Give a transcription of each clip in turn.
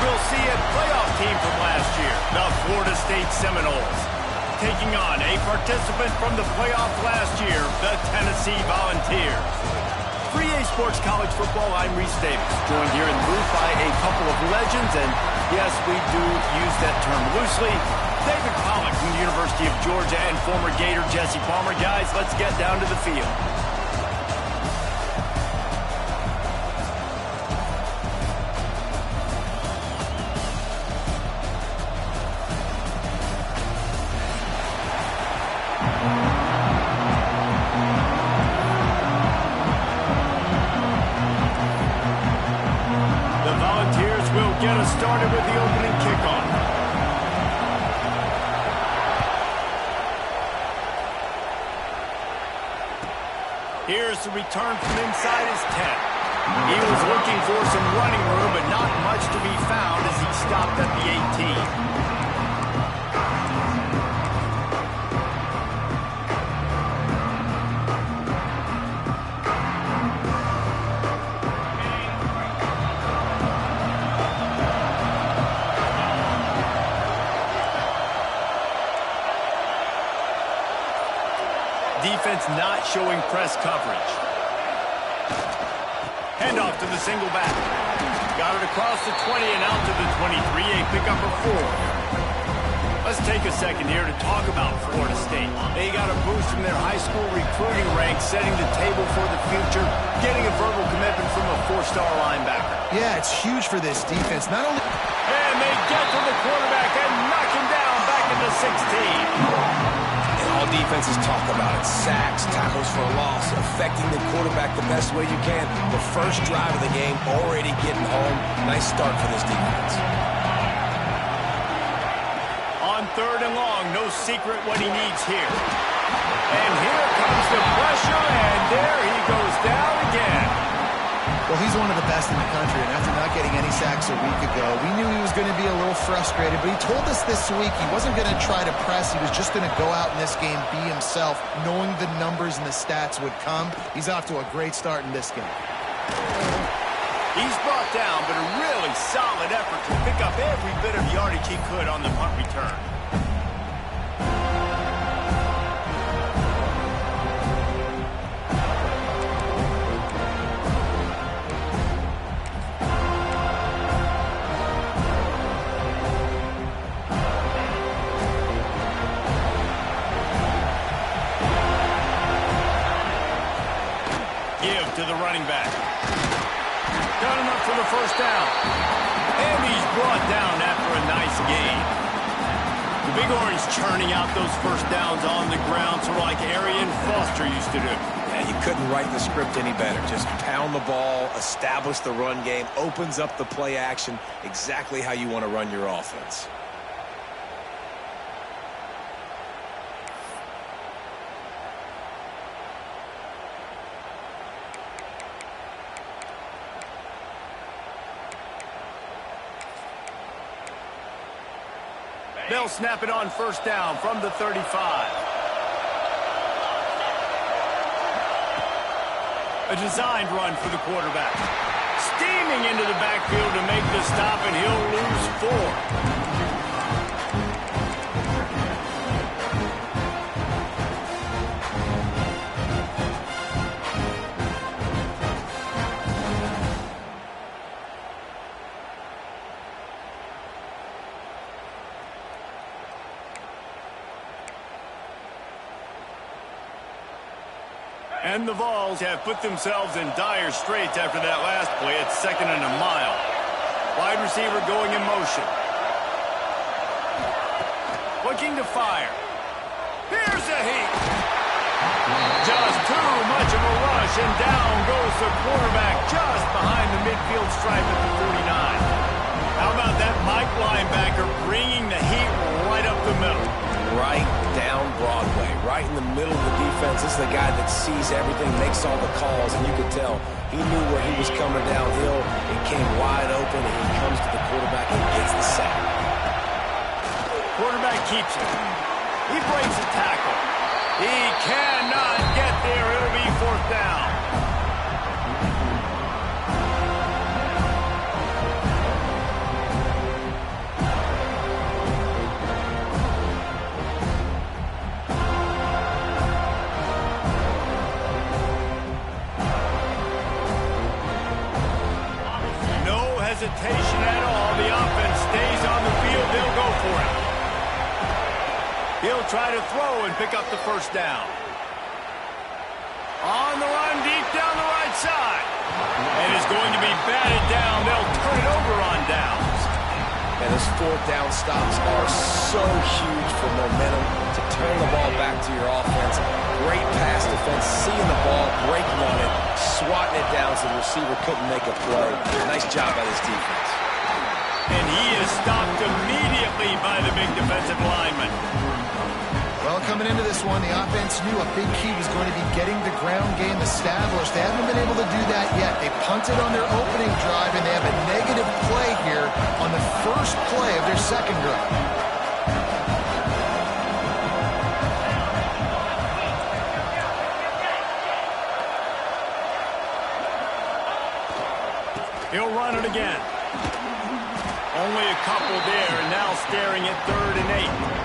we'll see a playoff team from last year, the Florida State Seminoles, taking on a participant from the playoff last year, the Tennessee Volunteers. For EA Sports College Football, I'm Reese Davis, joined here in the booth by a couple of legends, and yes, we do use that term loosely. David Pollack from the University of Georgia and former Gator Jesse Palmer. Guys, let's get down to the field. Get us started with the opening kickoff. Here's the return from inside his 10. He was looking for some running room, but not much to be found as he stopped at the 18. Defense not showing press coverage. Handoff to the single back. Got it across the 20 and out to the 23, a pickup of 4. Let's take a second here to talk about Florida State. They got a boost from their high school recruiting ranks, setting the table for the future, getting a verbal commitment from a 4-star linebacker. Yeah, it's huge for this defense. Not only... And they get to the quarterback and knock him down back into 16. All defenses talk about it. Sacks, tackles for a loss, affecting the quarterback the best way you can. The first drive of the game, already getting home. Nice start for this defense. On 3rd and long, no secret what he needs here. And here comes the pressure, and there he goes down again. Well, he's one of the best in the country, and after not getting any sacks a week ago, we knew he was going to be a little frustrated, but he told us this week he wasn't going to try to press. He was just going to go out in this game, be himself, knowing the numbers and the stats would come. He's off to a great start in this game. He's brought down, but a really solid effort to pick up every bit of yardage he could on the punt return. To the running back. Got enough for the first down. And he's brought down after a nice gain. The Big Orange churning out those first downs on the ground, sort of like Arian Foster used to do. Yeah, you couldn't write the script any better. Just pound the ball, establish the run game, opens up the play action, exactly how you want to run your offense. They'll snap it on first down from the 35. A designed run for the quarterback. Steaming into the backfield to make the stop, and he'll lose 4. And the Vols have put themselves in dire straits after that last play at 2nd and a mile. Wide receiver going in motion. Looking to fire. Here's a heat. Just too much of a rush, and down goes the quarterback just behind the midfield stripe at the 49. How about that Mike linebacker bringing the heat right up the middle? Right down Broadway, right in the middle of the defense. This is the guy that sees everything, makes all the calls, and you could tell he knew where he was coming downhill. It came wide open, and he comes to the quarterback and gets the sack. Quarterback keeps it. He breaks a tackle. He cannot get there. It'll be 4th down. hesitation at all. The offense stays on the field. They'll go for it. He'll try to throw and pick up the first down. On the run, deep down the right side. And is going to be batted down. They'll turn it over on downs. And those fourth down stops are so huge for momentum to turn the ball back to your offense. Great pass defense, seeing the ball, breaking on it, swatting it down so the receiver couldn't make a play. Nice job by this defense. And he is stopped immediately by the big defensive lineman. Well, coming into this one, the offense knew a big key was going to be getting the ground game established. They haven't been able to do that yet. They punted on their opening drive, and they have a negative play here on the first play of their second drive. He'll run it again. Only a couple there, and now staring at 3rd and 8.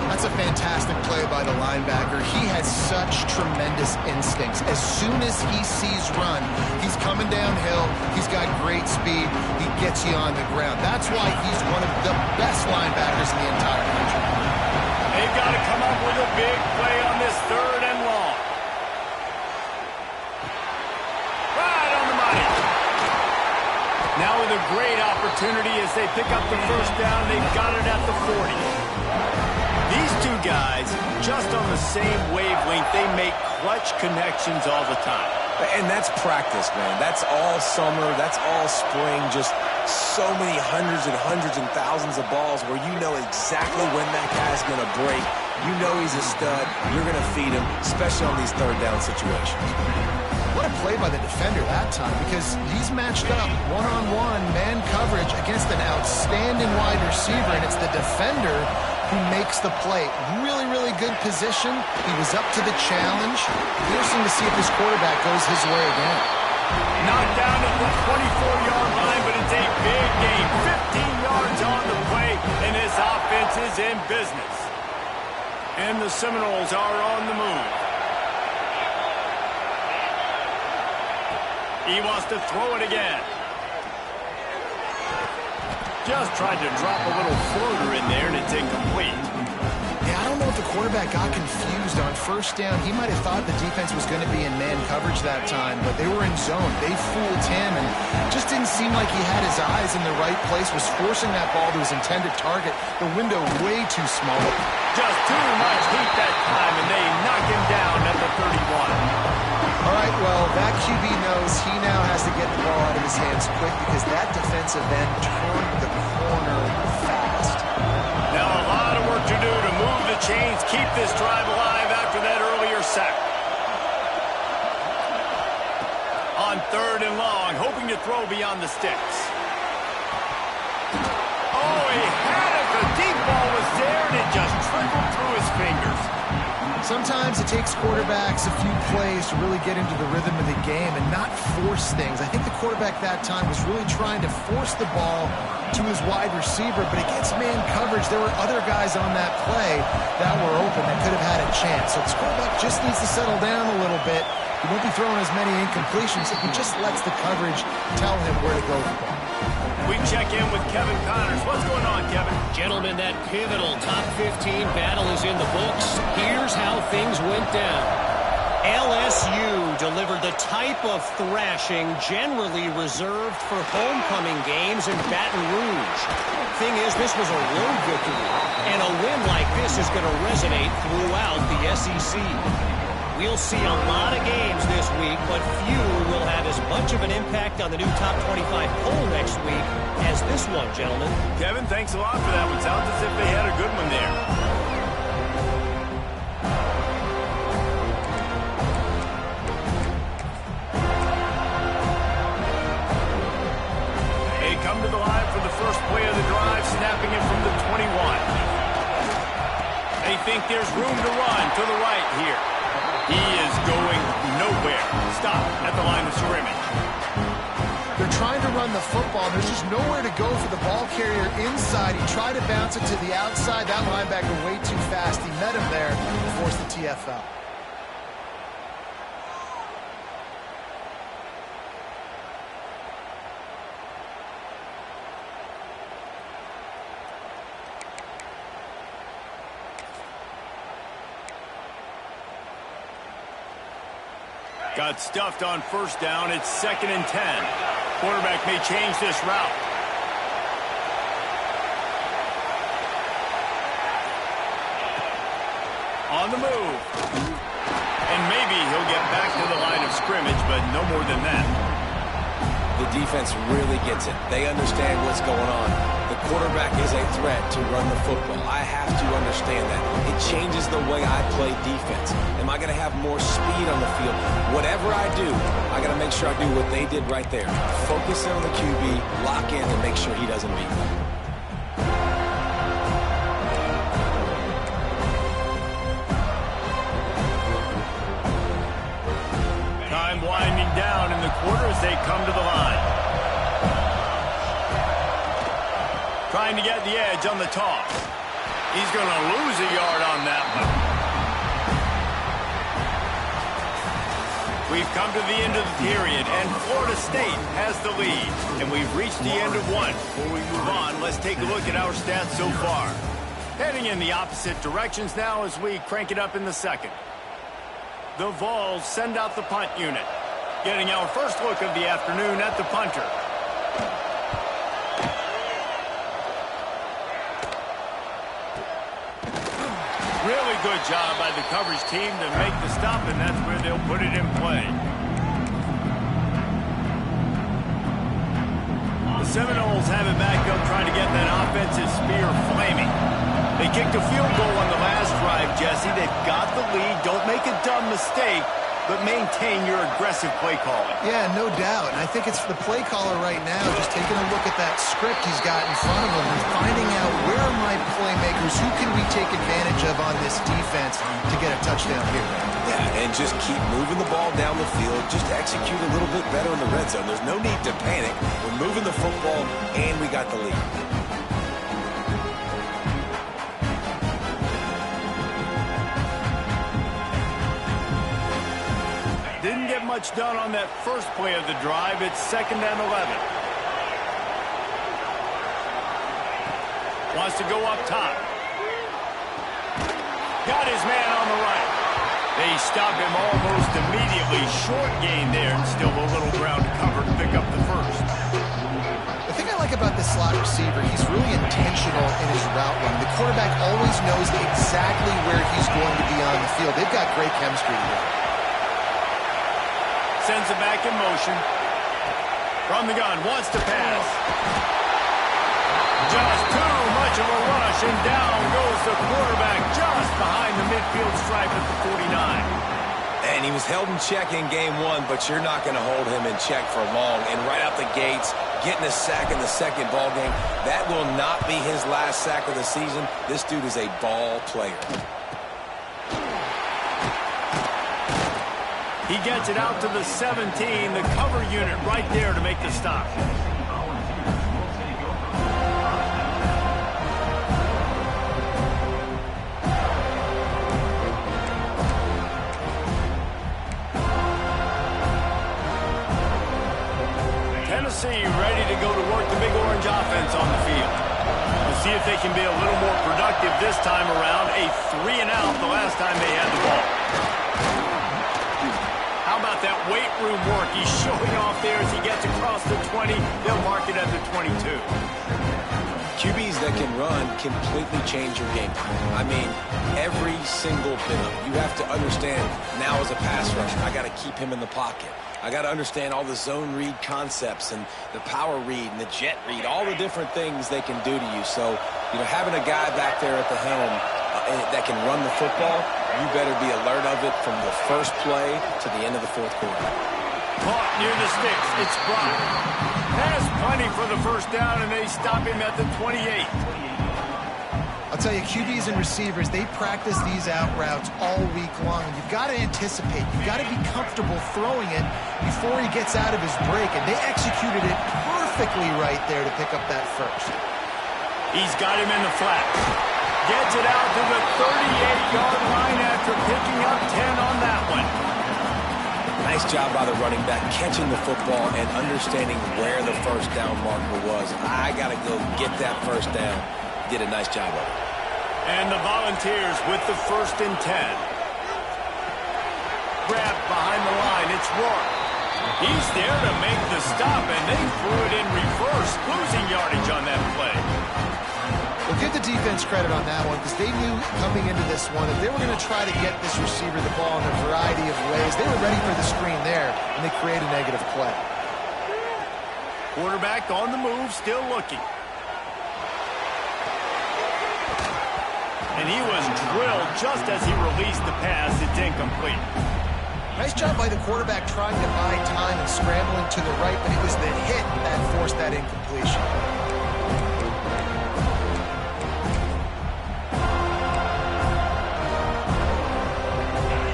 That's a fantastic play by the linebacker. He has such tremendous instincts. As soon as he sees run, he's coming downhill. He's got great speed. He gets you on the ground. That's why he's one of the best linebackers in the entire country. They've got to come up with a big play on this 3rd and long. Right on the money. Now with a great opportunity as they pick up the first down. They've got it at the 40. These two guys, just on the same wavelength, they make clutch connections all the time. And that's practice, man. That's all summer. That's all spring. Just so many hundreds and thousands of balls where you know exactly when that guy's going to break. You know he's a stud. You're going to feed him, especially on these 3rd down situations. What a play by the defender that time, because he's matched up one-on-one man coverage against an outstanding wide receiver, and it's the defender who makes the play. Really, really good position. He was up to the challenge. Interesting to see if this quarterback goes his way again. Knocked down at the 24-yard line, but it's a big game. 15 yards on the play, and this offense is in business. And the Seminoles are on the move. He wants to throw it again. Just tried to drop a little floater in there, and it's incomplete. Yeah, I don't know if the quarterback got confused on first down. He might have thought the defense was going to be in man coverage that time, but they were in zone. They fooled him, and just didn't seem like he had his eyes in the right place, was forcing that ball to his intended target. The window way too small. Just too much heat that time, and they knock him down at the 31. All right, well, that QB knows he now has to get the ball out of his hands quick because that defensive end turned the corner fast. Now a lot of work to do to move the chains, keep this drive alive after that earlier sack. On 3rd and long, hoping to throw beyond the sticks. Oh, he had it. The deep ball was there, and it just trickled through his fingers. Sometimes it takes quarterbacks a few plays to really get into the rhythm of the game and not force things. I think the quarterback that time was really trying to force the ball to his wide receiver, but against man coverage, there were other guys on that play that were open that could have had a chance. So this quarterback just needs to settle down a little bit. He won't be throwing as many incompletions if he just lets the coverage tell him where to go with the ball. We check in with Kevin Connors. What's going on, Kevin? Gentlemen, that pivotal top 15 battle is in the books. Here's how things went down. LSU delivered the type of thrashing generally reserved for homecoming games in Baton Rouge. Thing is, this was a road victory, and a win like this is going to resonate throughout the SEC. We'll see a lot of games this week, but few will have as much of an impact on the new top 25 poll next week as this one, gentlemen. Kevin, thanks a lot for that one. Sounds as if they had a good one there. They come to the line for the first play of the drive, snapping it from the 21. They think there's room to run to the right here. He is going nowhere. Stop at the line of scrimmage. They're trying to run the football. There's just nowhere to go for the ball carrier inside. He tried to bounce it to the outside. That linebacker way too fast. He met him there and forced the TFL. Got stuffed on first down. It's 2nd and 10. Quarterback may change this route. On the move. And maybe he'll get back to the line of scrimmage, but no more than that. The defense really gets it. They understand what's going on. The quarterback is a threat to run the football. I have to understand that. It changes the way I play defense. Am I going to have more speed on the field? Whatever I do, I got to make sure I do what they did right there. Focus in on the QB, lock in, and make sure he doesn't beat me. Time winding down in the quarter as they come to the line. Trying to get the edge on the toss. He's going to lose a yard on that one. We've come to the end of the period, and Florida State has the lead. And we've reached the end of one. Before we move on, let's take a look at our stats so far. Heading in the opposite directions now as we crank it up in the second. The Vols send out the punt unit. Getting our first look of the afternoon at the punter. Really good job by the coverage team to make the stop, and that's where they'll put it in play. The Seminoles have it back up trying to get that offensive spear flaming. They kicked a field goal on the last drive, Jesse. They've got the lead. Don't make a dumb mistake, but maintain your aggressive play calling. Yeah, no doubt. And I think it's the play caller right now just taking a look at that script he's got in front of him and finding out where are my playmakers, who can we take advantage of on this defense to get a touchdown here. Yeah, and just keep moving the ball down the field. Just execute a little bit better in the red zone. There's no need to panic. We're moving the football, and we got the lead. Didn't get much done on that first play of the drive. It's 2nd and 11. Wants to go up top. Got his man on the right. They stop him almost immediately. Short gain there, and still a little ground to cover to pick up the first. The thing I like about this slot receiver, he's really intentional in his route run. The quarterback always knows exactly where he's going to be on the field. They've got great chemistry together. Sends it back in motion. From the gun, wants to pass. Just too much of a rush, and down goes the quarterback just behind the midfield stripe at the 49. And he was held in check in game one, but you're not going to hold him in check for long. And right out the gates, getting a sack in the second ball game, that will not be his last sack of the season. This dude is a ball player. He gets it out to the 17, the cover unit right there to make the stop. Tennessee ready to go to work the Big Orange offense on the field. We'll see if they can be a little more productive this time around. A 3-and-out the last time they had the ball. How about that weight room work? He's showing off there as he gets across the 20. They'll mark it at the 22. QBs that can run completely change your game plan. I mean, every single bit of it. You have to understand now as a pass rusher, I got to keep him in the pocket. I got to understand all the zone read concepts and the power read and the jet read, all the different things they can do to you. So, you know, having a guy back there at the helm that can run the football, you better be alert of it from the first play to the end of the fourth quarter. Caught near the sticks. It's Brock. Has plenty for the first down, and they stop him at the 28. I'll tell you, QBs and receivers, they practice these out routes all week long. You've got to anticipate. You've got to be comfortable throwing it before he gets out of his break, and they executed it perfectly right there to pick up that first. He's got him in the flat. Gets it out to the 38-yard line after picking up 10 on that one. Nice job by the running back, catching the football and understanding where the first down marker was. I got to go get that first down. Did a nice job of it. And the Volunteers with the 1st and 10. grab behind the line. It's Rourke. He's there to make the stop, and they threw it in reverse, losing yardage on that play. Well, give the defense credit on that one, because they knew coming into this one that they were going to try to get this receiver the ball in a variety of ways. They were ready for the screen there, and they create a negative play. Quarterback on the move, still looking. And he was drilled just as he released the pass. It's incomplete. Nice job by the quarterback trying to buy time and scrambling to the right, but it was the hit that forced that incompletion.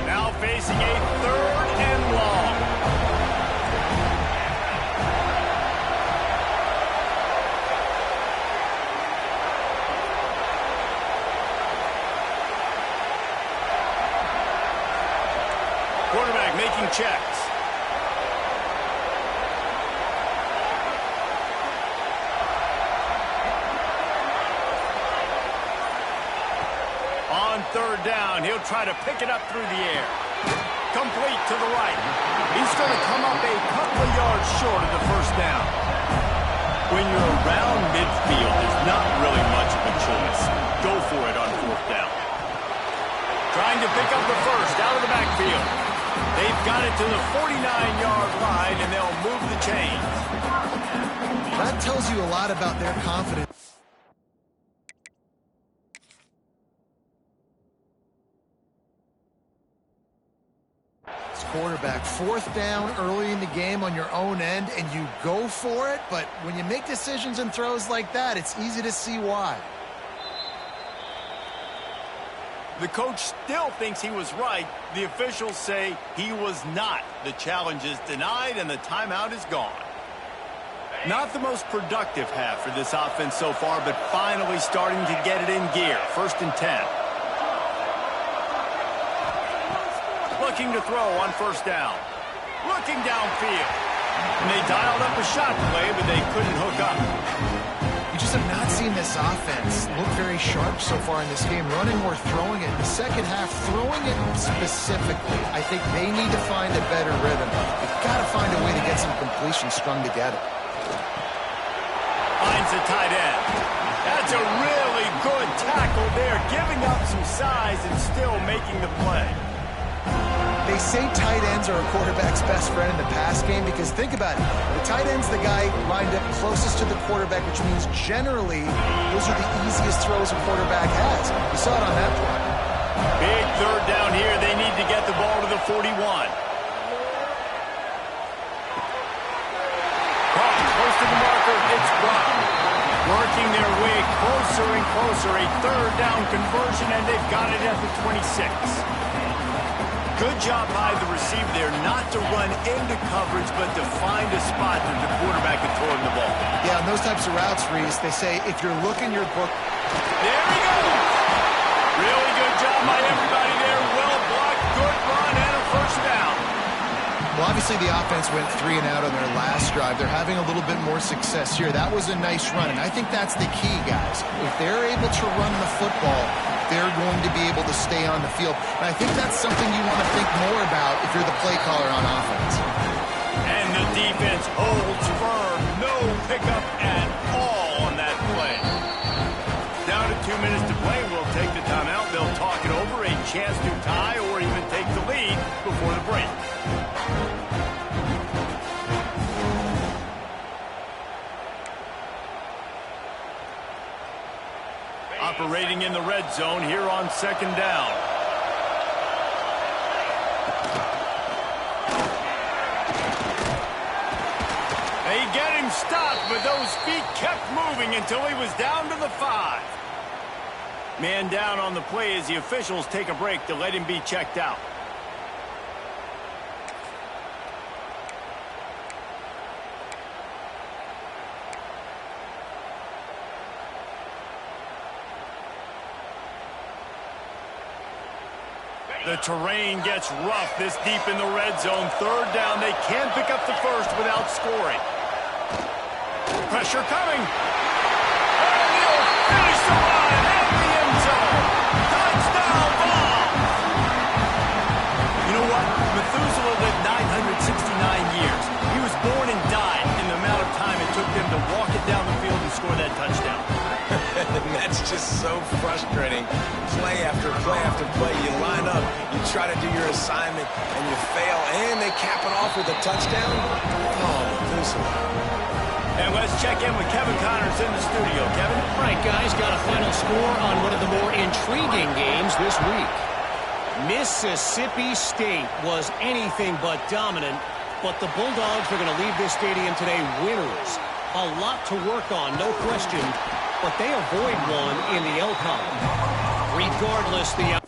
Now facing a 3rd and long. Quarterback making checks. On 3rd down, he'll try to pick it up through the air. Complete to the right. He's going to come up a couple of yards short of the 1st down. When you're around midfield, there's not really much of a choice. Go for it on 4th down. Trying to pick up the 1st out of the backfield. They've got it to the 49-yard line, and they'll move the chains. That tells you a lot about their confidence. It's quarterback. 4th down early in the game on your own end, and you go for it, but when you make decisions and throws like that, it's easy to see why. The coach still thinks he was right. The officials say he was not. The challenge is denied, and the timeout is gone. Not the most productive half for this offense so far, but finally starting to get it in gear. 1st and 10. Looking to throw on 1st down. Looking downfield. And they dialed up a shot play, but they couldn't hook up. You just have not seen this offense look very sharp so far in this game, running or throwing it. In the second half, throwing it specifically, I think they need to find a better rhythm. They've got to find a way to get some completions strung together. Finds a tight end. That's a really good tackle there, giving up some size and still making the play. They say tight ends are a quarterback's best friend in the pass game because think about it. The tight end's the guy lined up closest to the quarterback, which means generally those are the easiest throws a quarterback has. You saw it on that play. Big 3rd down here. They need to get the ball to the 41. Close to the marker. It's Brown. Working their way closer and closer. A 3rd down conversion, and they've got it at the 26. Good job by the receiver there not to run into coverage, but to find a spot that the quarterback can throw him the ball. Yeah, on those types of routes, Reese, they say if you're looking your book. There he goes. Really good job by everybody there. Well blocked, good run, and a 1st down. Well, obviously the offense went 3 and out on their last drive. They're having a little bit more success here. That was a nice run, and I think that's the key, guys. If they're able to run the football, they're going to be able to stay on the field. And I think that's something you want to think more about if you're the play caller on offense. And the defense holds firm. No pickup at all on that play. Down to 2 minutes to play. We'll take the timeout. They'll talk it over. A chance to tie or even take the lead before the break. Operating in the red zone here on 2nd down. They get him stopped, but those feet kept moving until he was down to the 5. Man down on the play as the officials take a break to let him be checked out. The terrain gets rough this deep in the red zone. 3rd down. They can't pick up the 1st without scoring. Pressure coming. And he'll finish the line at the end zone. Touchdown ball. You know what? score that touchdown. That's just so frustrating. Play after play after play. You line up, you try to do your assignment, and you fail, and they cap it off with a touchdown. Oh, Methuselah. And let's check in with Kevin Connors in the studio. Kevin? All right, guys, got a final score on one of the more intriguing games this week. Mississippi State was anything but dominant, but the Bulldogs are going to leave this stadium today winners. A lot to work on, no question, but they avoid one in the L-Con. Regardless, the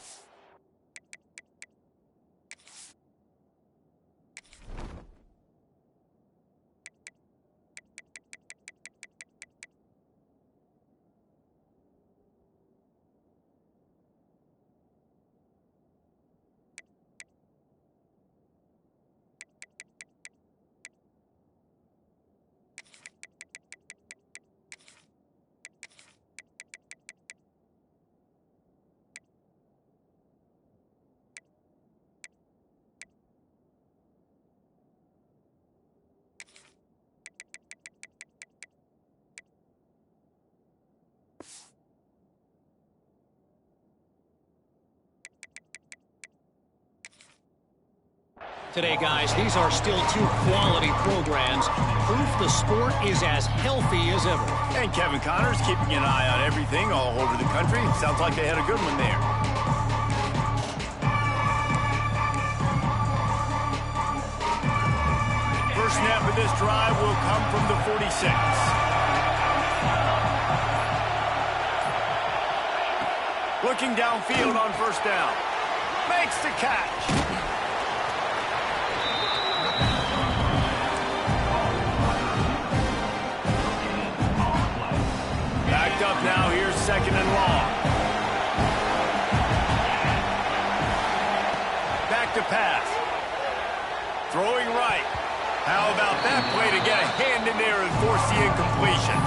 today, guys, these are still two quality programs. Proof the sport is as healthy as ever. And Kevin Connors keeping an eye on everything all over the country. Sounds like they had a good one there. First snap of this drive will come from the 46. Looking downfield on first down. Makes the catch. Up now, here's second and long. Back to pass. Throwing right. How about that play to get a hand in there and force the incompletion?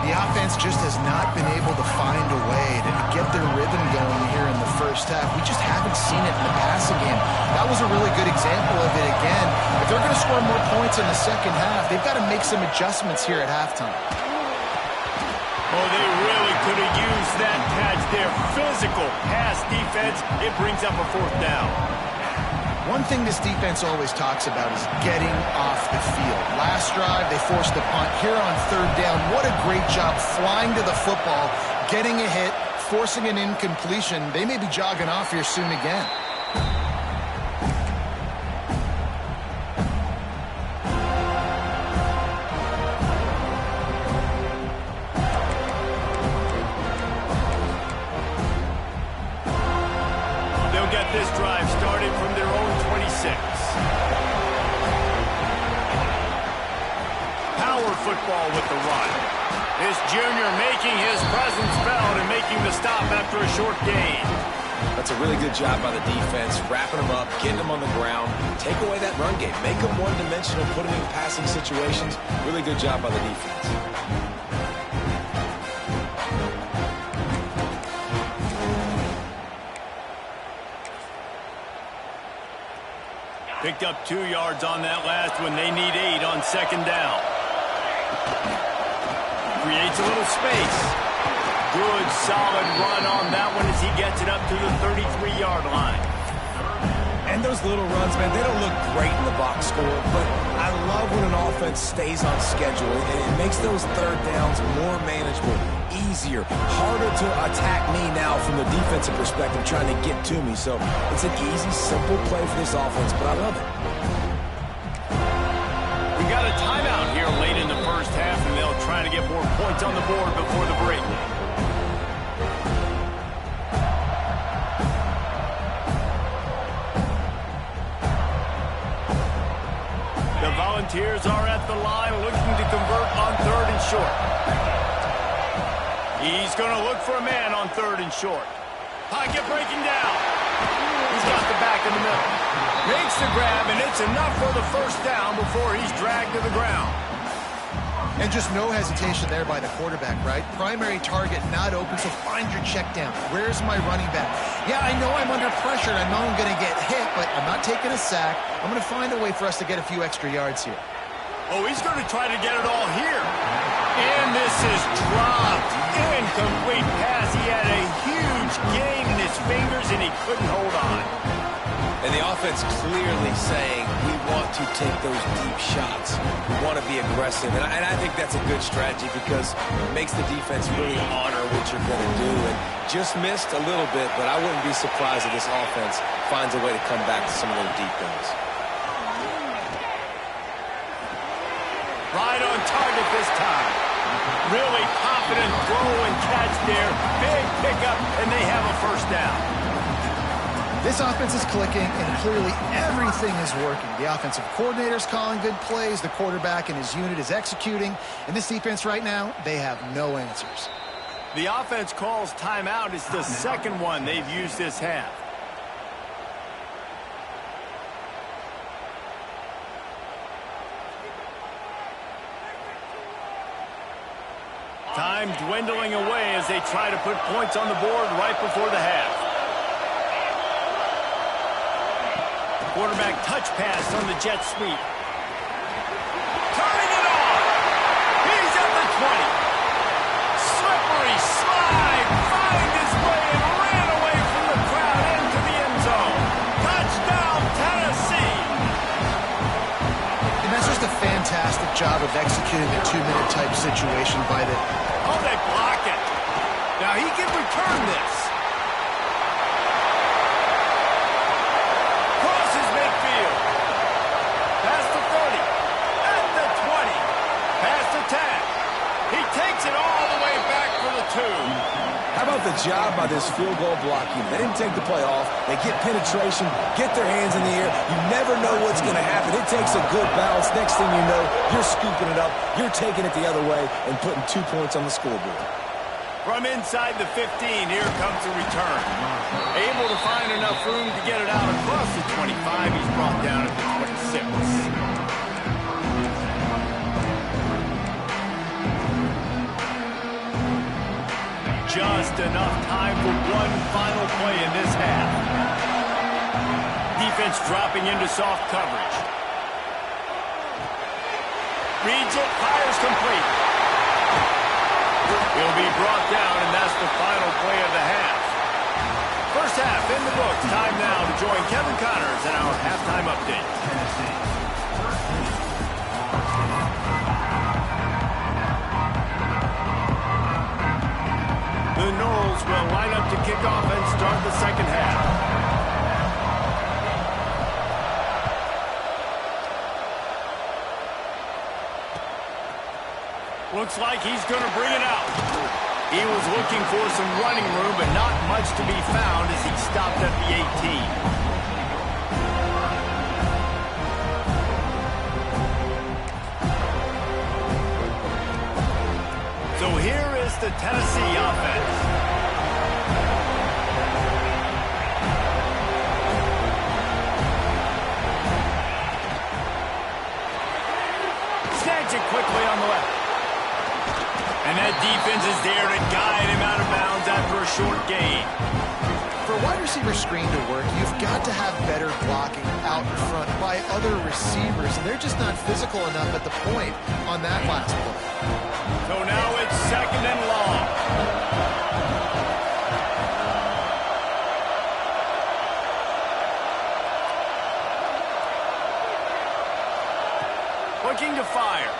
The offense just has not been able to find a way to get their rhythm going here in the first half. We just haven't seen it in the passing game. That was a really good example of it again. If they're going to score more points in the second half, they've got to make some adjustments here at halftime. Oh, they really could have used that catch there. Physical pass defense. It brings up a fourth down. One thing this defense always talks about is getting off the field. Last drive, they forced a punt. Here on third down, what a great job flying to the football, getting a hit, forcing an incompletion. They may be jogging off here soon again. This drive started from their own 26. Power football with the run. This junior making his presence felt and making the stop after a short gain. That's a really good job by the defense, wrapping them up, getting them on the ground, take away that run game, make them one-dimensional, put them in passing situations. Really good job by the defense. Picked up 2 yards on that last one. They need 8 on second down. Creates a little space. Good, solid run on that one as he gets it up to the 33-yard line. And those little runs, man, they don't look great in the box score, but I love when an offense stays on schedule, and it makes those third downs more manageable, easier, harder to attack me now from the defensive perspective trying to get to me. So it's an easy, simple play for this offense, but I love it. We got a timeout here late in the first half, and they'll try to get more points on the board before the break. The Volunteers are at the line looking to convert on third and short. He's going to look for a man on third and short. Pocket breaking down. He's got the back in the middle. Makes the grab, and it's enough for the first down before he's dragged to the ground. And just no hesitation there by the quarterback, right? Primary target not open, so find your check down. Where's my running back? Yeah, I know I'm under pressure. I know I'm going to get hit, but I'm not taking a sack. I'm going to find a way for us to get a few extra yards here. Oh, he's going to try to get it all here. And this is dropped. Incomplete pass. He had a huge gain in his fingers, and he couldn't hold on. And the offense clearly saying, we want to take those deep shots. We want to be aggressive. And I think that's a good strategy because it makes the defense really honor what you're going to do. And just missed a little bit, but I wouldn't be surprised if this offense finds a way to come back to some of those deep things. Right on target this time. Really confident throw and catch there. Big pickup, and they have a first down. This offense is clicking, and clearly everything is working. The offensive coordinator's calling good plays. The quarterback and his unit is executing. And this defense right now, they have no answers. The offense calls timeout. It's the second one they've used this half. Time dwindling away as they try to put points on the board right before the half. Quarterback touch pass on the jet sweep. Turning it on. He's at the 20. Slippery slide. Find his way and ran away from the crowd into the end zone. Touchdown, Tennessee. And that's just a fantastic job of executing a two-minute type situation by the... Oh, they block it. Now he can return this. How about the job by this field goal blocking? They didn't take the play off. They get penetration, get their hands in the air. You never know what's going to happen. It takes a good bounce. Next thing you know, you're scooping it up. You're taking it the other way and putting 2 points on the scoreboard. From inside the 15, here comes the return. Able to find enough room to get it out across the 25. He's brought down at the 26. Just enough time for one final play in this half. Defense dropping into soft coverage. Reads it, fires complete. He'll be brought down, and that's the final play of the half. First half in the books. Time now to join Kevin Connors in our halftime update. The Noles will line up to kick off and start the second half. Looks like he's going to bring it out. He was looking for some running room, but not much to be found as he stopped at the 18. So here is the Tennessee offense. Snatch it quickly on the left. And that defense is there to guide him out of bounds after a short gain. For a wide receiver screen to work, you've got to have better blocking out in front by other receivers. And they're just not physical enough at the point on that last play. So now it's second and long. Looking to fire.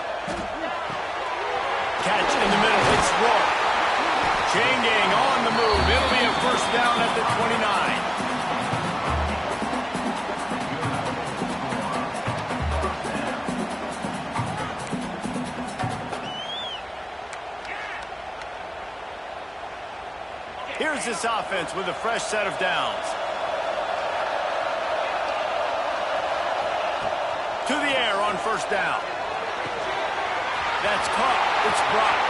Catch in the middle. It's Rourke. Chain gang on the move. It'll be a first down at the 29. Here's this offense with a fresh set of downs. To the air on first down. That's caught. It's Brock.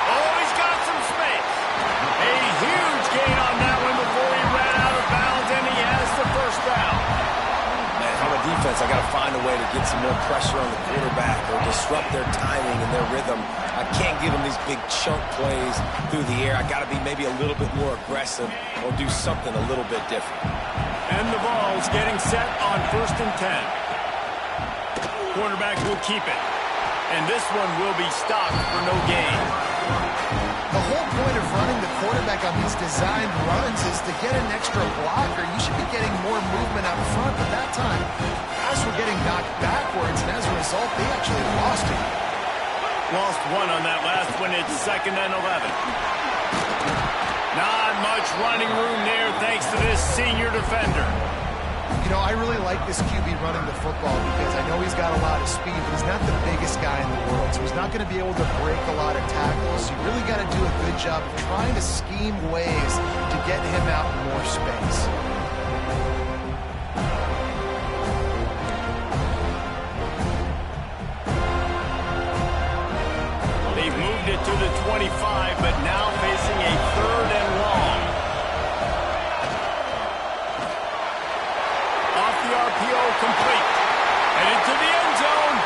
Oh, he's got some space. A huge gain on that one before he ran out of bounds, and he has the first down. Man, if I'm a defense, I got to find a way to get some more pressure on the quarterback or disrupt their timing and their rhythm. I can't give them these big chunk plays through the air. I got to be maybe a little bit more aggressive or do something a little bit different. And the ball's getting set on 1st and 10. Quarterback will keep it. And this one will be stopped for no gain. The whole point of running the quarterback on these designed runs is to get an extra blocker. You should be getting more movement up front, but that time, guys were getting knocked backwards, and as a result, they actually lost it. Lost one on that last one. It's 2nd and 11. Not much running room there thanks to this senior defender. You know, I really like this QB running the football because I know he's got a lot of speed, but he's not the biggest guy in the world, so he's not going to be able to break a lot of tackles. So you really got to do a good job of trying to scheme ways to get him out in more space. They've moved it to the 25, but now facing a 3rd and long. RPO complete. And into the end zone.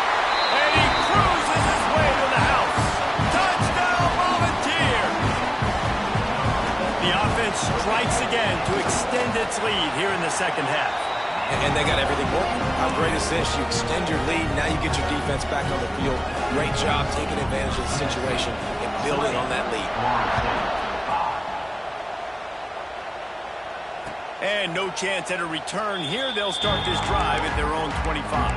And he cruises his way to the house. Touchdown, Volunteers! The offense strikes again to extend its lead here in the second half. And they got everything working. How great is this? You extend your lead. Now you get your defense back on the field. Great job taking advantage of the situation and building on that lead. And no chance at a return here. They'll start this drive at their own 25.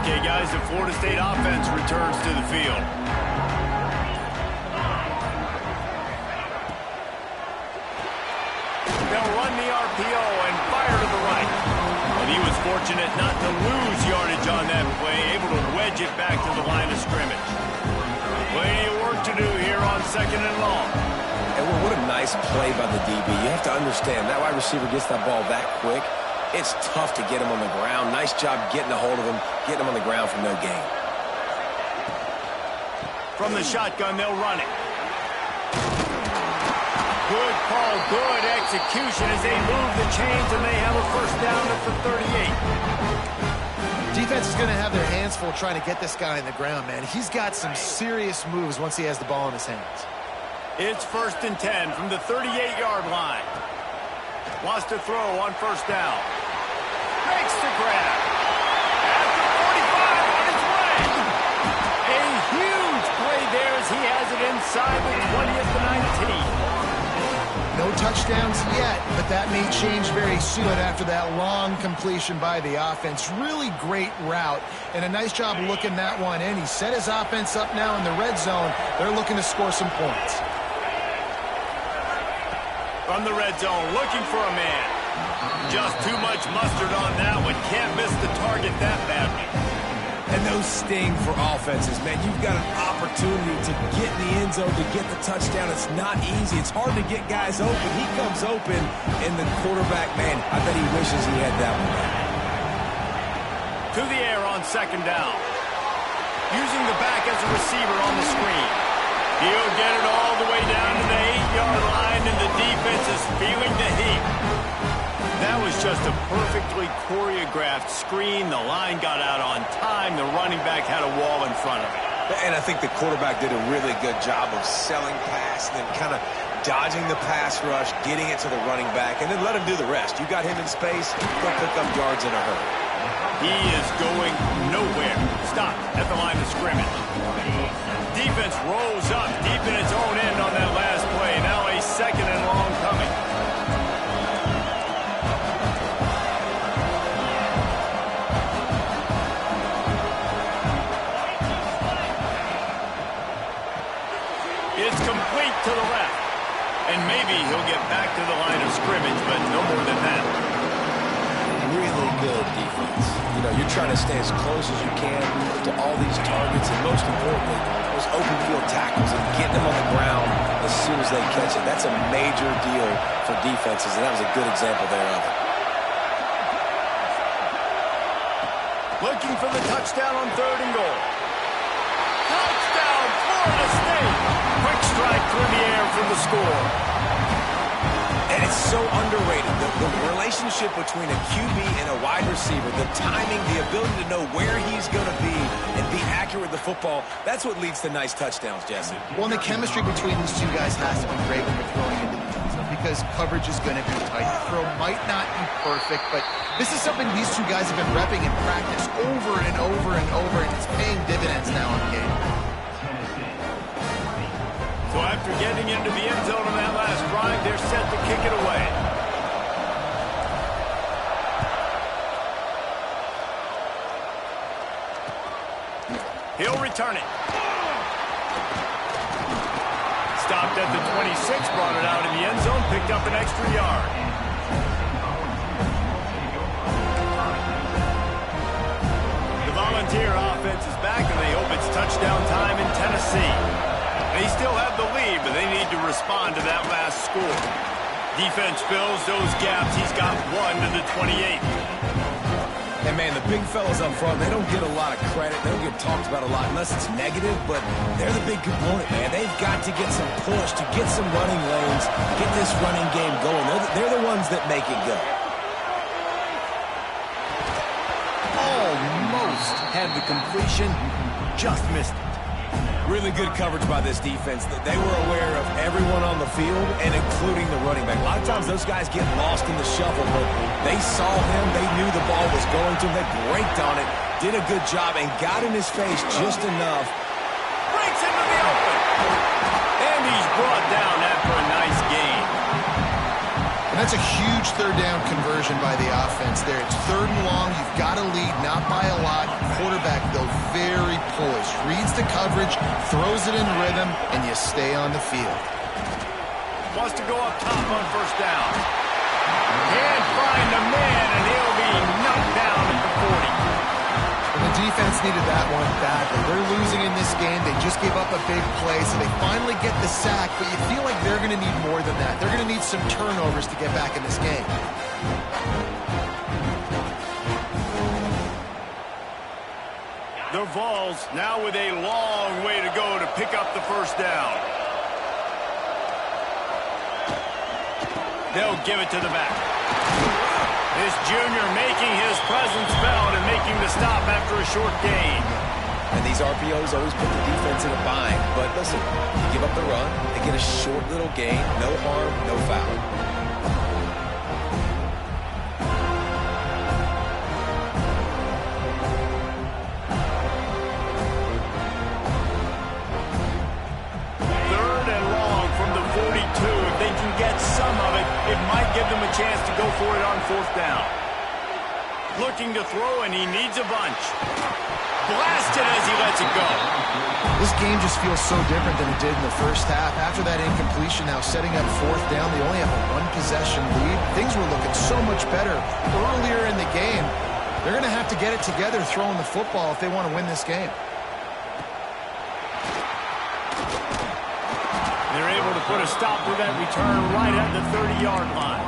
Okay, guys, the Florida State offense returns to the field. They'll run the RPO and fire to the right. And he was fortunate not to lose yardage on that play, able to wedge it back to the line of scrimmage. Plenty of work to do here on 2nd and long. And what a nice play by the DB. You have to understand, that wide receiver gets that ball that quick. It's tough to get him on the ground. Nice job getting a hold of him, getting him on the ground for no gain. From the shotgun, they'll run it. Good call, good execution as they move the chains, and they have a 1st down at the 38. Defense is going to have their hands full trying to get this guy on the ground, man. He's got some serious moves once he has the ball in his hands. It's 1st and 10 from the 38-yard line. Wants to throw on 1st down. Makes the grab. At the 45 on his way. A huge play there as he has it inside the 20th to 19. No touchdowns yet, but that may change very soon after that long completion by the offense. Really great route, and a nice job looking that one in. He set his offense up now in the red zone. They're looking to score some points. From the red zone, looking for a man. Just too much mustard on that one. Can't miss the target that badly. And those sting for offenses, man. You've got an opportunity to get in the end zone, to get the touchdown. It's not easy. It's hard to get guys open. He comes open, and the quarterback, man, I bet he wishes he had that one. To the air on 2nd down. Using the back as a receiver on the screen. He'll get it all the way down to the 8-yard line, and the defense is feeling the heat. That was just a perfectly choreographed screen. The line got out on time. The running back had a wall in front of it. And I think the quarterback did a really good job of selling pass and then kind of dodging the pass rush, getting it to the running back, and then let him do the rest. You got him in space, he'll pick up yards in a hurry. He is going nowhere. Stopped at the line of scrimmage. Defense rolls up deep in its own end on that last play. Now a 2nd and long coming. It's complete to the left. And maybe he'll get back to the line of scrimmage, but no more than that. Really good defense. You know, you're trying to stay as close as you can to all these targets, and most importantly, those open field tackles and getting them on the ground as soon as they catch it. That's a major deal for defenses, and that was a good example there of it. Looking for the touchdown on 3rd and goal. Touchdown, Florida State! Quick strike through the air for the score. And it's so underrated. The relationship between a QB and a wide receiver, the timing, the ability to know where he's going to be and be accurate with the football, that's what leads to nice touchdowns, Jesse. Well, and the chemistry between these two guys has to be great when they're throwing into the end zone because coverage is going to be tight. The throw might not be perfect, but this is something these two guys have been repping in practice over and over and over, and it's paying dividends now in the game. So after getting into the end zone on that last drive, they're set to kick it away. He'll return it. Stopped at the 26, brought it out in the end zone, picked up an extra yard. The Volunteer offense is back, and they hope it's touchdown time in Tennessee. They still have the lead, but they need to respond to that last score. Defense fills those gaps. He's got one to the 28. And, man, the big fellas up front, they don't get a lot of credit. They don't get talked about a lot unless it's negative, but they're the big component, man. They've got to get some push, to get some running lanes, get this running game going. They're the ones that make it go. Almost had the completion, just missed it. Really good coverage by this defense. They were aware of everyone on the field, and including the running back. A lot of times those guys get lost in the shuffle, but they saw him. They knew the ball was going to him. They braked on it, did a good job, and got in his face just enough. Breaks into the open. And he's brought down after a nice gain. And that's a huge third down conversion by the offense there. It's 3rd and long. You've got to lead, not by a lot. Quarterback, though, very poised. Reads the coverage, throws it in rhythm, and you stay on the field. Wants to go up top on 1st down. Can't find a man, and he'll be knocked down at the 40. And the defense needed that one badly. They're losing in this game. They just gave up a big play, so they finally get the sack, but you feel like they're going to need more than that. They're going to need some turnovers to get back in this game. The Vols now with a long way to go to pick up the 1st down. They'll give it to the back. This junior making his presence felt and making the stop after a short gain. And these RPOs always put the defense in a bind. But listen, you give up the run, they get a short little gain, no harm, no foul. It might give them a chance to go for it on 4th down. Looking to throw, and he needs a bunch. Blasted as he lets it go. This game just feels so different than it did in the first half. After that incompletion, now setting up 4th down, they only have a 1-possession lead. Things were looking so much better earlier in the game. They're going to have to get it together throwing the football if they want to win this game. They're able to put a stop to that return right at the 30-yard line.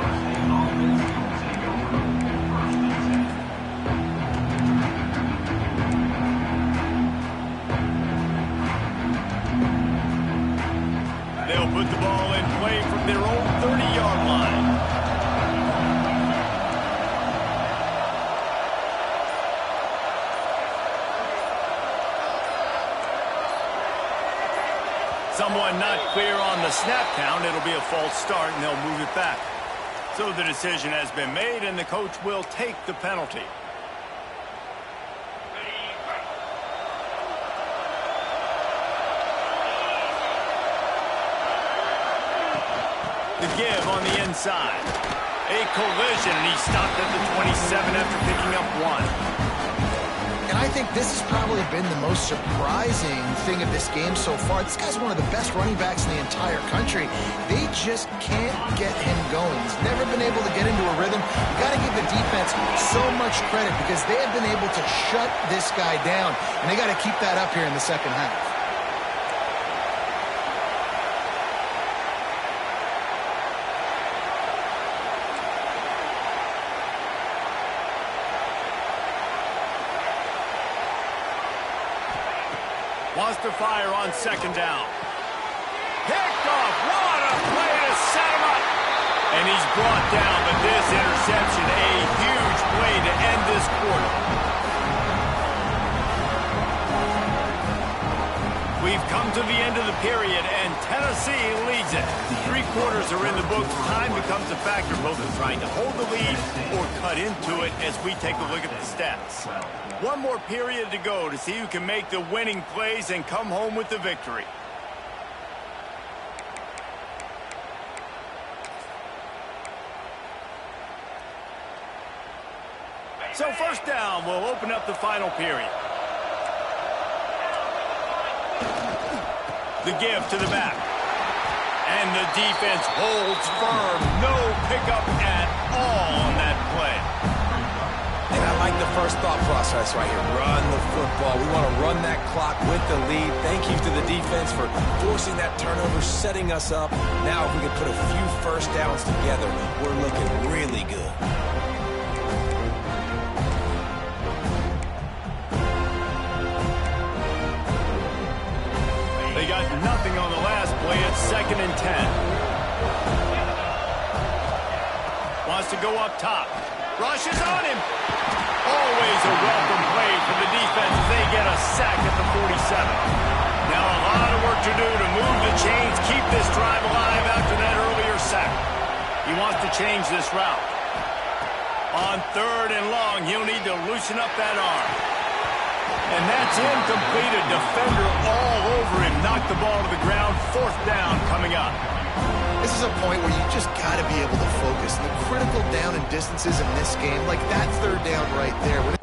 They'll put the ball in play from their own 30-yard line. Someone not clear on the snap count. It'll be a false start, and they'll move it back. So the decision has been made, and the coach will take the penalty. The give on the inside. A collision, and he stopped at the 27 after picking up 1. And I think this has probably been the most surprising thing of this game so far. This guy's one of the best running backs in the entire country. They just can't get him going. He's never been able to get into a rhythm. You got to give the defense so much credit because they have been able to shut this guy down, and they got to keep that up here in the second half. Wants to fire on 2nd down. Picked off. What a play to set him up. And he's brought down, but this interception, a huge play to end this quarter. We've come to the end of the period, and Tennessee leads it. 3 quarters are in the books. Time becomes a factor, both in trying to hold the lead or cut into it as we take a look at the stats. One more period to go to see who can make the winning plays and come home with the victory. So first down, we'll open up the final period. The give to the back. And the defense holds firm. No pickup at all on that play. And I like the first thought process right here. Run the football. We want to run that clock with the lead. Thank you to the defense for forcing that turnover, setting us up. Now if we can put a few first downs together, we're looking really good. They got nothing on the last play. It's 2nd and 10. Wants to go up top. Rushes on him. Always a welcome play for the defense as they get a sack at the 47. Now a lot of work to do to move the chains, keep this drive alive after that earlier sack. He wants to change this route. On 3rd and long, he'll need to loosen up that arm. And that's incomplete. A defender all over him. Knocked the ball to the ground. 4th down coming up. This is a point where you just got to be able to focus. The critical down and distances in this game, like that 3rd down right there.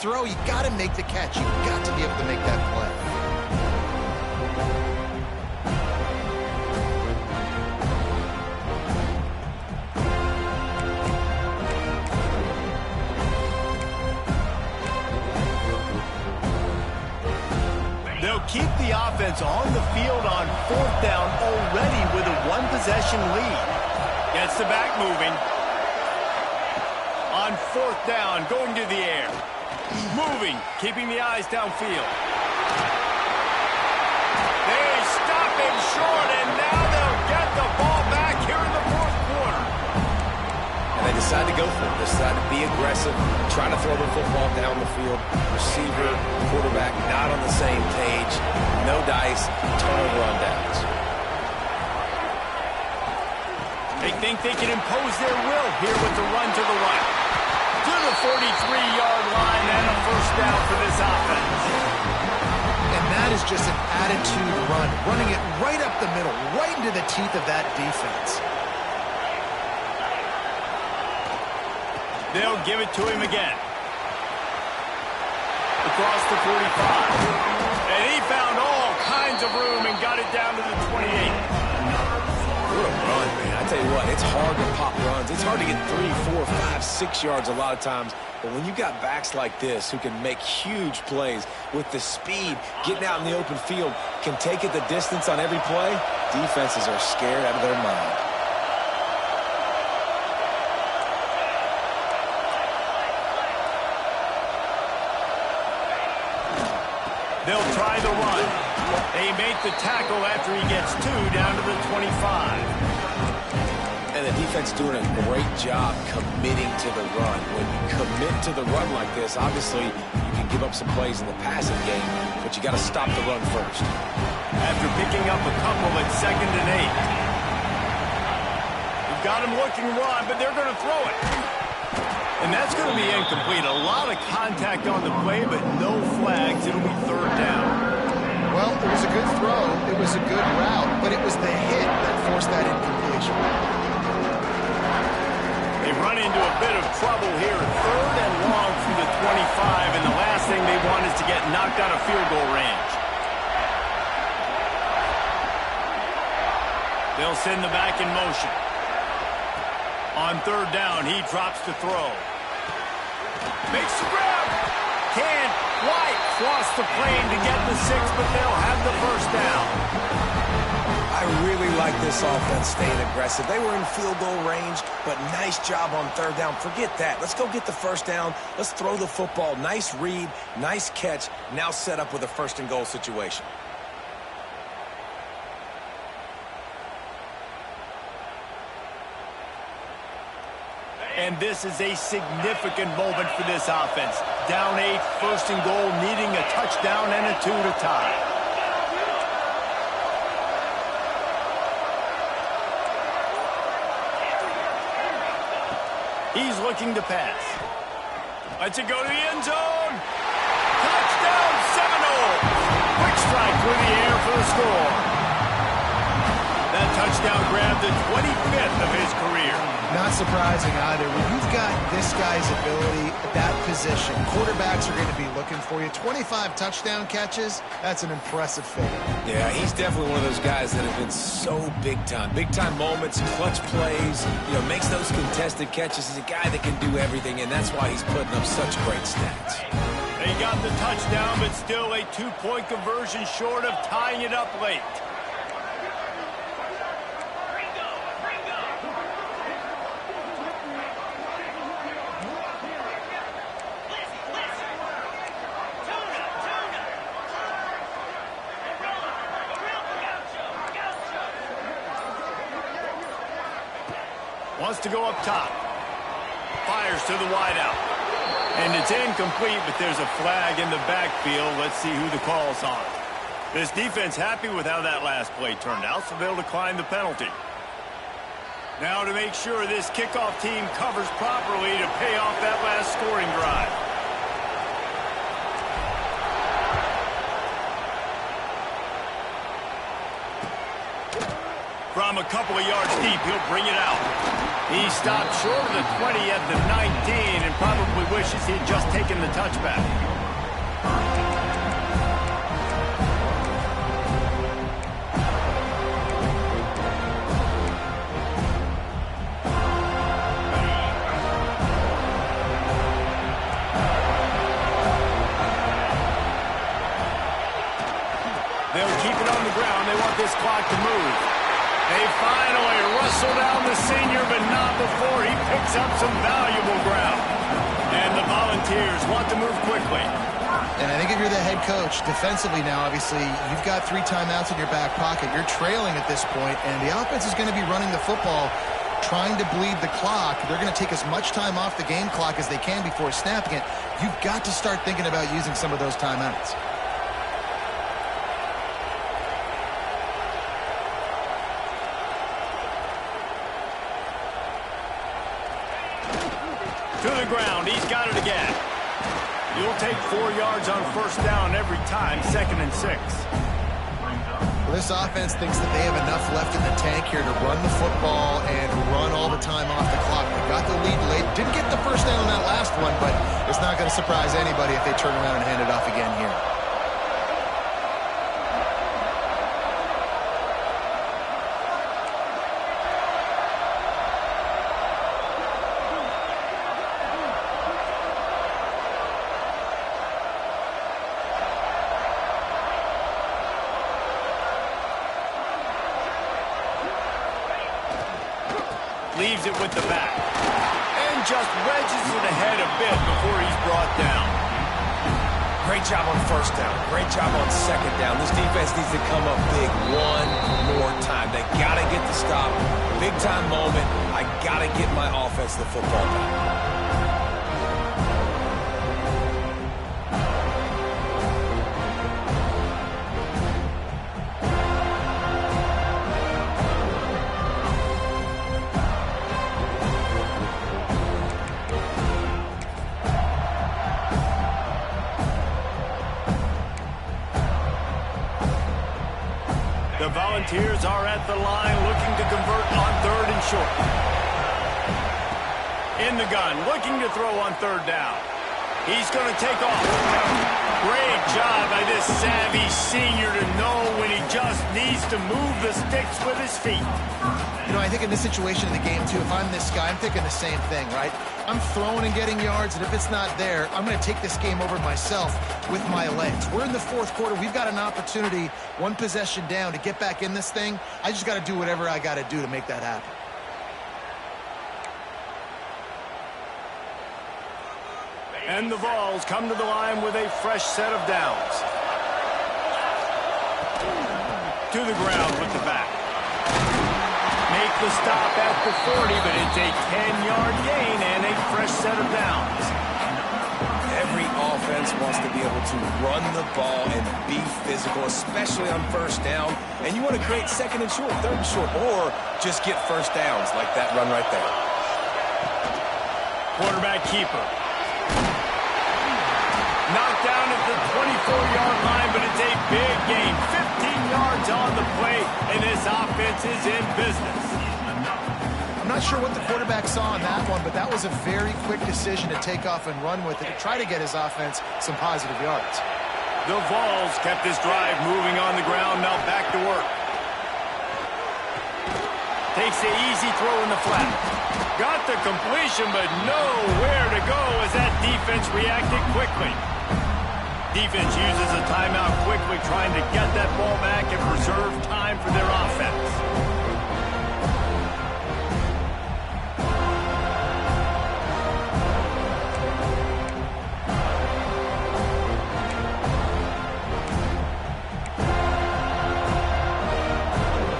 Throw, you got to make the catch. You got to be able to make that play. They'll keep the offense on the field on 4th down already with a 1-possession lead. Gets the back moving. On 4th down, going to the air. Moving, keeping the eyes downfield. They stop him short, and now they'll get the ball back here in the 4th quarter. And they decide to go for it. They decide to be aggressive, trying to throw the football down the field. Receiver, quarterback, not on the same page. No dice, turnover on downs. They think they can impose their will here with the run to the right. To the 43-yard line and a 1st down for this offense. And that is just an attitude run, running it right up the middle, right into the teeth of that defense. They'll give it to him again. Across the 45. And he found all kinds of room and got it down to the 28. What a run, man. I tell you what, it's hard to pop runs. It's hard to get 3, 4, 5, 6 yards a lot of times. But when you got backs like this who can make huge plays with the speed, getting out in the open field, can take it the distance on every play, defenses are scared out of their mind. They'll try the run. They make the tackle after he gets 2 down to the 25. And the defense doing a great job committing to the run. When you commit to the run like this, obviously you can give up some plays in the passing game, but you got to stop the run first. After picking up a couple at 2nd and 8. You've got him looking run, but they're going to throw it. And that's going to be incomplete. A lot of contact on the play, but no flags. It'll be 3rd down. Well, it was a good throw. It was a good route, but it was the hit that forced that incompletion. They run into a bit of trouble here. 3rd and long from the 25, and the last thing they want is to get knocked out of field goal range. They'll send the back in motion. On 3rd down, he drops to throw. Makes the grab. Can't quite cross the plane to get the 6, but they'll have the first down. I really like this offense staying aggressive. They were in field goal range, but nice job on third down. Forget that. Let's go get the first down. Let's throw the football. Nice read, nice catch. Now set up with a first and goal situation. And this is a significant moment for this offense. Down 8, first and goal, needing a touchdown and a 2 to tie. He's looking to pass. Lets it go to the end zone. Touchdown, Seminoles. Quick strike through the air for the score. That touchdown grabbed the 25th of his career. Not surprising either. When you've got this guy's ability at that position, quarterbacks are going to be looking for you. 25 touchdown catches, that's an impressive figure. Yeah, he's definitely one of those guys that have been so big time. Big time moments, clutch plays, makes those contested catches. He's a guy that can do everything, and that's why he's putting up such great stats. They got the touchdown, but still a 2-point conversion short of tying it up late. Wants to go up top. Fires to the wideout. And it's incomplete, but there's a flag in the backfield. Let's see who the call's on. This defense happy with how that last play turned out, so they'll decline the penalty. Now to make sure this kickoff team covers properly to pay off that last scoring drive. From a couple of yards deep, he'll bring it out. He stopped short of the 20 at the 19 and probably wishes he'd just taken the touchback. They'll keep it on the ground. They want this clock to move. They finally wrestle down the senior, but not before he picks up some valuable ground. And the Volunteers want to move quickly. And I think if you're the head coach, defensively now, obviously, you've got 3 timeouts in your back pocket. You're trailing at this point, and the offense is going to be running the football, trying to bleed the clock. They're going to take as much time off the game clock as they can before snapping it. You've got to start thinking about using some of those timeouts. To the ground, he's got it again. You'll take 4 yards on first down every time, 2nd and 6. Well, this offense thinks that they have enough left in the tank here to run the football and run all the time off the clock. They got the lead late. Didn't get the first down on that last one, but it's not going to surprise anybody if they turn around and hand it off again here. Leaves it with the back. And just wedges it ahead a bit before he's brought down. Great job on first down. Great job on second down. This defense needs to come up big one more time. They got to get the stop. Big time moment. I got to get my offense the football back. The Volunteers are at the line looking to convert on 3rd and short. In the gun, looking to throw on 3rd down. He's going to take off. Great job by this savvy senior to know when he just needs to move the sticks with his feet. You know, I think in this situation in the game, too, if I'm this guy, I'm thinking the same thing, right? I'm throwing and getting yards, and if it's not there, I'm going to take this game over myself with my legs. We're in the fourth quarter. We've got an opportunity, one possession down, to get back in this thing. I just got to do whatever I got to do to make that happen. And the Vols come to the line with a fresh set of downs. To the ground with the back. Make the stop at the 40, but it's a 10-yard gain and a fresh set of downs. Every offense wants to be able to run the ball and be physical, especially on first down. And you want to create second and short, third and short, or just get first downs like that run right there. Quarterback keeper. Knocked down at the 24-yard line, but it's a big gain. 15 yards on the play, and this offense is in business. I'm not sure what the quarterback saw on that one, but that was a very quick decision to take off and run with it to try to get his offense some positive yards. The Vols kept this drive moving on the ground, now back to work. Takes the easy throw in the flat. Got the completion, but nowhere to go as that defense reacted quickly. Defense uses a timeout quickly, trying to get that ball back and preserve time for their offense.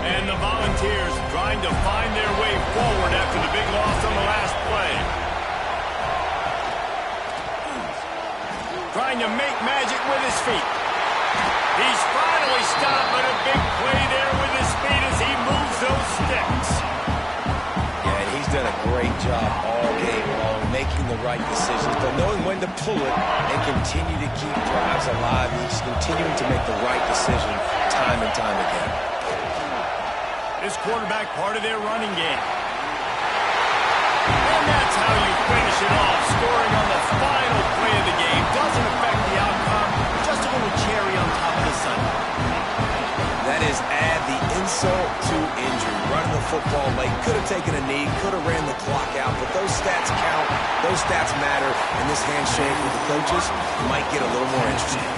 And the Volunteers trying to find their way forward after the big loss on the last play. Trying to make magic with his feet. He's finally stopped, but a big play there with his speed as he moves those sticks. Yeah, and he's done a great job all game long, making the right decisions, but knowing when to pull it and continue to keep drives alive. He's continuing to make the right decision time and time again. This quarterback part of their running game. And that's how you finish it off, scoring on the final play of the game. Doesn't affect the outcome, just a little cherry on top of the sundae. That is add the insult to injury. Running the football late, could have taken a knee, could have ran the clock out, but those stats count, those stats matter, and this handshake with the coaches might get a little more interesting.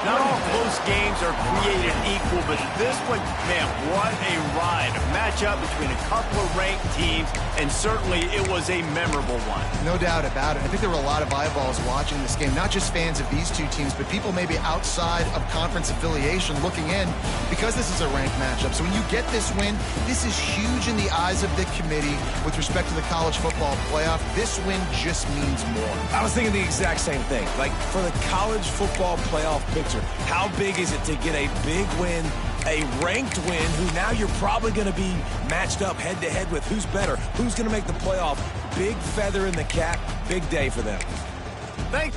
Not all close games are created equal, but this one, man, what a ride. A matchup between a couple of ranked teams, and certainly it was a memorable one. No doubt about it. I think there were a lot of eyeballs watching this game, not just fans of these two teams, but people maybe outside of conference affiliation looking in because this is a ranked matchup. So when you get this win, this is huge in the eyes of the committee with respect to the college football playoff. This win just means more. I was thinking the exact same thing. Like, for the college football playoff picture, how big is it to get a big win, a ranked win, who now you're probably going to be matched up head-to-head with who's better, who's going to make the playoff. Big feather in the cap, big day for them. Thanks.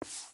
it.